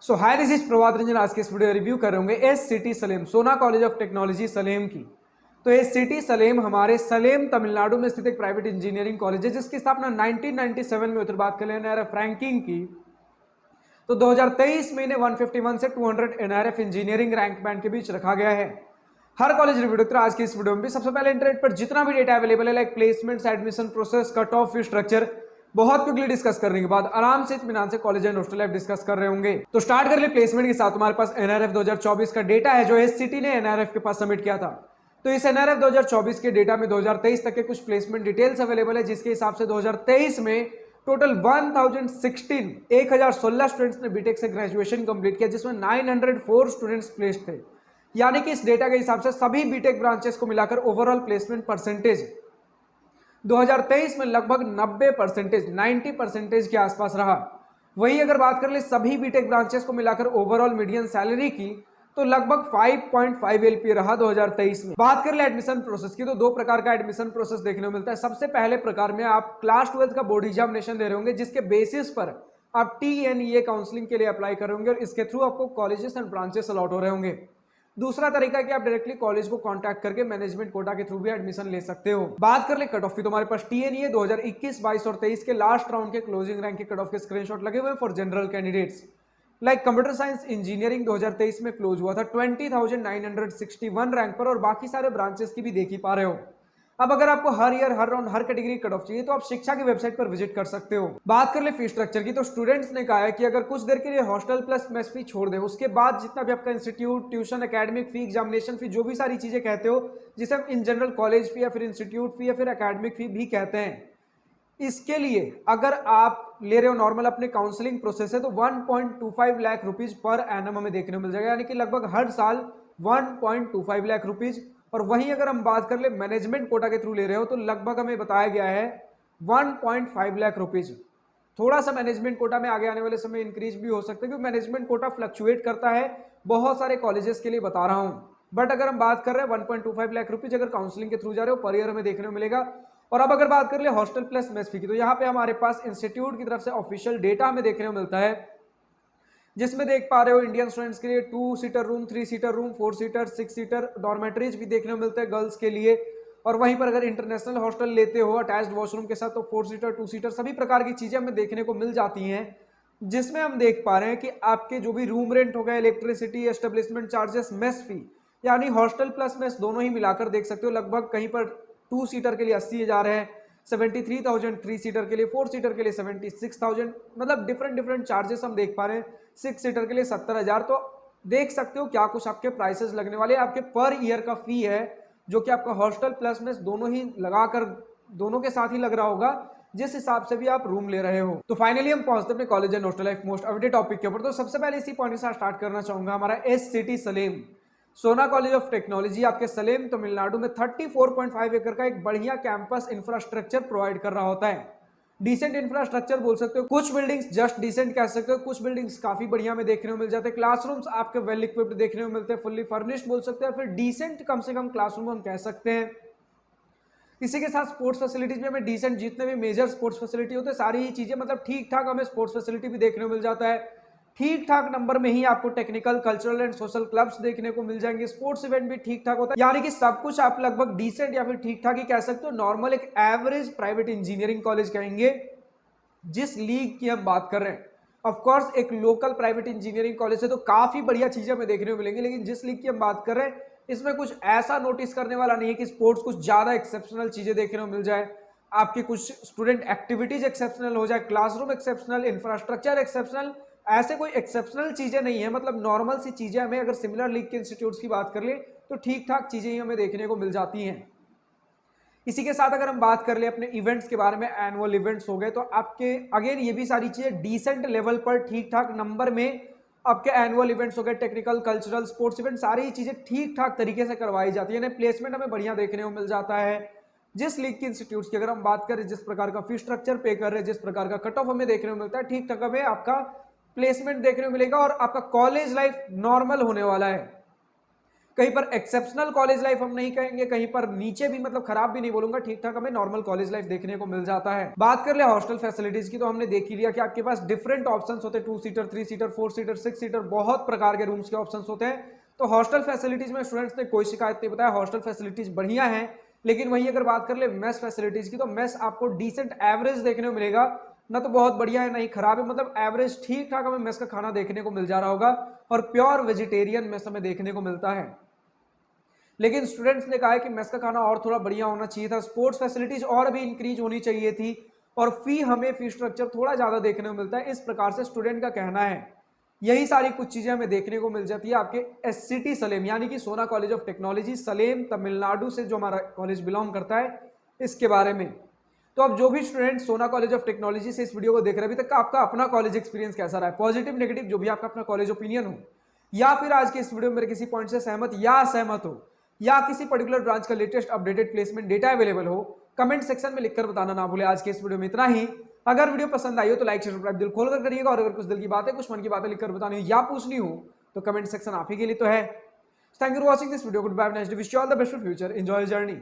So hi, this is Prabhat Ranjan. आज के इस वीडियो रिव्यू कर रहे होंगे एस सिटी सलेम, सोना कॉलेज ऑफ टेक्नोलॉजी सलेम की। तो एस सिटी सलेम हमारे सलेम तमिलनाडु में स्थित एक प्राइवेट इंजीनियरिंग कॉलेज है जिसकी स्थापना 1997 में। उधर बात कर लें एनआरएफ रैंकिंग की, तो 2023 में इन्हें 151 से 200 एनआरएफ इंजीनियरिंग रैंक बैंड के बीच रखा गया है। हर कॉलेज रिव्यू देखते आज की इस वीडियो में भी सबसे पहले इंटरनेट पर जितना भी डेटा अवेलेबल है, like placements, admission process, cut off, fee structure, बहुत क्विकली डिस्कस करने के बाद आराम से इत्मीनान से college and hostel life discuss कर रहे होंगे। तो स्टार्ट कर ले प्लेसमेंट के साथ। हमारे पास एनआरएफ 2024 का डेटा है जो एससीटी ने एनआरएफ के पास सबमिट किया था। तो इस एनआरएफ 2024 के डेटा में 2023 तक के कुछ प्लेसमेंट डिटेल्स अवेलेबल है, जिसके हिसाब से 2023 में टोटल 1016 स्टूडेंट्स ने बीटेक से ग्रेजुएशन कंप्लीट किया, जिसमें 904 स्टूडेंट्स प्लेस्ड थे। यानी कि इस डेटा के हिसाब से सभी बीटेक ब्रांचेस को मिलाकर ओवरऑल प्लेसमेंट परसेंटेज 2023 में लगभग 90% के आसपास रहा। वही अगर बात कर ले सभी बीटेक ब्रांचेस को मिलाकर ओवरऑल मीडियन सैलरी की, तो लगभग 5.5 एलपीए रहा 2023 में। बात कर ले एडमिशन प्रोसेस की, तो दो प्रकार का एडमिशन प्रोसेस देखने को मिलता है। सबसे पहले प्रकार में आप क्लास 12 का बोर्ड एग्जामिनेशन दे रहे होंगे, जिसके बेसिस पर आप टीएनईए काउंसलिंग के लिए अप्लाई कर रहे होंगे और इसके थ्रू आपको कॉलेजेस एंड ब्रांचेस अलॉट हो रहे होंगे। दूसरा तरीका कि आप डायरेक्टली कॉलेज को कांटेक्ट करके मैनेजमेंट कोटा के थ्रू भी एडमिशन ले सकते हो। बात कर ले कट ऑफ की, तो हमारे पास टीएनईए 2021, 22 और 23 के लास्ट राउंड के क्लोजिंग रैंक के कट ऑफ के स्क्रीनशॉट लगे हुए for general candidates. Like computer science engineering 2023 में क्लोज हुआ था 20,961 रैंक पर, और बाकी सारे ब्रांचेस की भी देख ही पा रहे हो। अब अगर आपको हर ईयर, हर राउंड, हर कैटेगरी कट ऑफ चाहिए तो आप शिक्षा की वेबसाइट पर विजिट कर सकते हो। बात कर ले फी स्ट्रक्चर की, तो स्टूडेंट्स ने कहा है कि अगर कुछ देर के लिए हॉस्टल प्लस मेस फी छोड़ दें, उसके बाद जितना भी आपका इंस्टीट्यूट, ट्यूशन, एकेडमिक फी, एग्जामिनेशन फी, जो भी सारी चीजें कहते हो, जिसे हम इन जनरल कॉलेज फी या फिर इंस्टीट्यूट फी या फिर एकेडमिक फी भी कहते हैं, इसके लिए अगर आप ले रहे हो नॉर्मल अपने काउंसलिंग प्रोसेस है, तो 1.25 लाख रुपीज पर एनम हमें देखने को मिल जाएगा, यानी कि लगभग हर साल 1.25 लाख रुपीज। और वहीं अगर हम बात कर ले मैनेजमेंट कोटा के थ्रू ले रहे हो, तो लगभग हमें बताया गया है 1.5 लाख रुपीज। थोड़ा सा मैनेजमेंट कोटा में आगे आने वाले समय इंक्रीज भी हो सकता है, क्योंकि मैनेजमेंट कोटा फ्लक्चुएट करता है बहुत सारे कॉलेजेस के लिए, बता रहा हूं। बट अगर हम बात कर रहे हैं 1.25 लाख रुपीज अगर काउंसलिंग के थ्रू जा रहे हो पर ईयर हमें देखने को मिलेगा। और अब अगर बात कर ले हॉस्टल प्लस मेस फी की, तो यहाँ पे हमारे पास इंस्टीट्यूट की तरफ से ऑफिशियल डेटा हमें देखने को मिलता है, जिसमें देख पा रहे हो इंडियन स्टूडेंट्स के लिए 2 seater room, 3 seater room, 4 seater, 6 seater dormitories भी देखने को मिलते हैं गर्ल्स के लिए। और वहीं पर अगर इंटरनेशनल हॉस्टल लेते हो अटैच्ड वॉशरूम के साथ, तो 4 सीटर, 2 सीटर, सभी प्रकार की चीजें हमें देखने को मिल जाती हैं, जिसमें हम देख पा रहे हैं कि आपके जो भी रूम रेंट हो गया, इलेक्ट्रिसिटी, एस्टेब्लिशमेंट चार्जेस, मेस फी, यानी हॉस्टल प्लस मेस दोनों ही मिलाकर देख सकते हो, लगभग कहीं पर 2 सीटर के लिए 80,000 है, 73,000 3 सीटर के लिए, 4 सीटर के लिए 76,000, मतलब डिफरेंट चार्जेस हम देख पा रहे हैं। 6 सीटर के लिए 70,000। तो देख सकते हो क्या कुछ आपके प्राइसेस लगने वाले, आपके पर ईयर का फी है, जो कि आपका हॉस्टल प्लस मेस दोनों ही लगाकर, दोनों के साथ ही लग रहा होगा, जिस हिसाब से भी आप रूम ले रहे हो। तो फाइनली हम पहुंचते अपने college and hostel life most update topic के ऊपर। तो सबसे पहले इसी पॉइंट के साथ स्टार्ट करना चाहूंगा। हमारा एस सिटी सलेम, सोना कॉलेज ऑफ टेक्नोलॉजी आपके सलेम तमिलनाडु में 34.5 एकड़ का एक बढ़िया कैंपस इंफ्रास्ट्रक्चर प्रोवाइड कर रहा होता है। डिसेंट इंफ्रास्ट्रक्चर बोल सकते हो, कुछ बिल्डिंग्स जस्ट डिसेंट कह सकते हो, कुछ बिल्डिंग्स काफी बढ़िया में देखने को मिल जाते हैं। क्लासरूम्स आपके वेल इक्विप्ड देखने को मिलते हैं, फुल्ली फर्निश्ड बोल सकते हैं, फिर डिसेंट कम से कम क्लासरूम हम कह सकते हैं। इसी के साथ स्पोर्ट्स फैसिलिटीज भी हमें डिसेंट, जितने भी मेजर स्पोर्ट्स फैसिलिटी होते हैं सारी ही चीजें मतलब ठीक ठाक हमें स्पोर्ट्स फैसिलिटी भी देखने को मिल जाता है। ठीक ठाक नंबर में ही आपको technical, cultural and social clubs देखने को मिल जाएंगे। स्पोर्ट्स इवेंट भी ठीक ठाक होता है, यानी कि सब कुछ आप लगभग डिसेंट या फिर ठीक ठाक ही कह सकते हो। नॉर्मल एक एवरेज प्राइवेट इंजीनियरिंग कॉलेज कहेंगे जिस लीग की हम बात कर रहे हैं। ऑफ कोर्स एक लोकल प्राइवेट इंजीनियरिंग कॉलेज है तो काफी बढ़िया चीजें हमें देखने को मिलेंगी, लेकिन जिस लीग की हम बात कर रहे हैं इसमें कुछ ऐसा नोटिस करने वाला नहीं है कि स्पोर्ट्स कुछ ज्यादा एक्सेप्शनल चीजें देखने को मिल जाए, आपकी कुछ स्टूडेंट एक्टिविटीज एक्सेप्शनल हो जाए, क्लासरूम एक्सेप्शनल, इंफ्रास्ट्रक्चर एक्सेप्शनल, ऐसे कोई एक्सेप्शनल चीजें नहीं है। मतलब नॉर्मल सी चीजें हमें, अगर सिमिलर लीग के इंस्टीट्यूट्स की बात कर ले तो ठीक ठाक चीजें ही हमें देखने को मिल जाती हैं। इसी के साथ अगर हम बात कर ले अपने इवेंट्स के बारे में, एनुअल इवेंट्स हो गए, तो आपके अगेन ये भी सारी चीजें डिसेंट लेवल पर ठीक ठाक नंबर में आपके एनुअल इवेंट्स हो गए, टेक्निकल, कल्चरल, स्पोर्ट्स इवेंट, सारी ही चीजें ठीक ठाक तरीके से करवाई जाती है। प्लेसमेंट हमें बढ़िया देखने को मिल जाता है। जिस लीग की इंस्टीट्यूट्स की अगर हम बात करें, जिस प्रकार का फी स्ट्रक्चर पे कर रहे हैं, जिस प्रकार का कट ऑफ हमें देखने को मिलता है, ठीक ठाक हमें आपका प्लेसमेंट देखने को मिलेगा और आपका कॉलेज लाइफ नॉर्मल होने वाला है। कहीं पर एक्सेप्शनल कॉलेज लाइफ हम नहीं कहेंगे, कहीं पर नीचे भी मतलब खराब भी नहीं बोलूंगा, ठीक ठाक हमें नॉर्मल कॉलेज लाइफ देखने को मिल जाता है। बात कर ले हॉस्टल फैसिलिटीज की, तो हमने देख ही लिया कि आपके पास डिफरेंट ऑप्शंस होते हैं, 2 सीटर, 3 सीटर, 4 सीटर, 6 सीटर, बहुत प्रकार के रूम्स के ऑप्शंस होते हैं। तो हॉस्टल फैसिलिटीज में स्टूडेंट्स ने कोई शिकायत नहीं बताया, हॉस्टल फैसिलिटीज बढ़िया है। लेकिन वही अगर बात कर ले मेस फैसिलिटीज की, तो मेस आपको डिसेंट एवरेज देखने को मिलेगा, ना तो बहुत बढ़िया है ना ही खराब है, मतलब एवरेज ठीक ठाक हमें मेस का खाना देखने को मिल जा रहा होगा। और प्योर वेजिटेरियन मेस हमें देखने को मिलता है। लेकिन स्टूडेंट्स ने कहा है कि मेस का खाना और थोड़ा बढ़िया होना चाहिए था, स्पोर्ट्स फैसिलिटीज और भी इंक्रीज होनी चाहिए थी, और हमें फी स्ट्रक्चर थोड़ा ज्यादा देखने को मिलता है, इस प्रकार से स्टूडेंट का कहना है। यही सारी कुछ चीजें हमें देखने को मिल जाती है आपके एससीटी सलेम, यानी कि सोना college of technology Salem, Tamil Nadu से जो हमारा कॉलेज बिलोंग करता है, इसके बारे में। तो अब जो भी स्टूडेंट सोना कॉलेज ऑफ टेक्नोलॉजी से इस वीडियो को देख रहे हैं, अभी तक का आपका अपना कॉलेज एक्सपीरियंस कैसा रहा है, पॉजिटिव नेगेटिव जो भी आपका अपना कॉलेज ओपिनियन हो, या फिर आज के इस वीडियो में मेरे किसी पॉइंट से सहमत या असहमत हो, या किसी पर्टिकुलर ब्रांच का latest updated placement data available हो, कमेंट सेक्शन में लिखकर बताना ना भूले। आज के इस वीडियो में इतना ही। अगर वीडियो पसंद आई हो तो लाइक शेयर सब्सक्राइब दिल खोलकर करिएगा, और अगर कुछ दिल की बातें, कुछ मन की बातें लिखकर बतानी हो या पूछनी हो तो कमेंट सेक्शन आप ही के लिए तो है। Thank you for watching this video, good bye, nice day, wish you all the best for future, enjoy journey.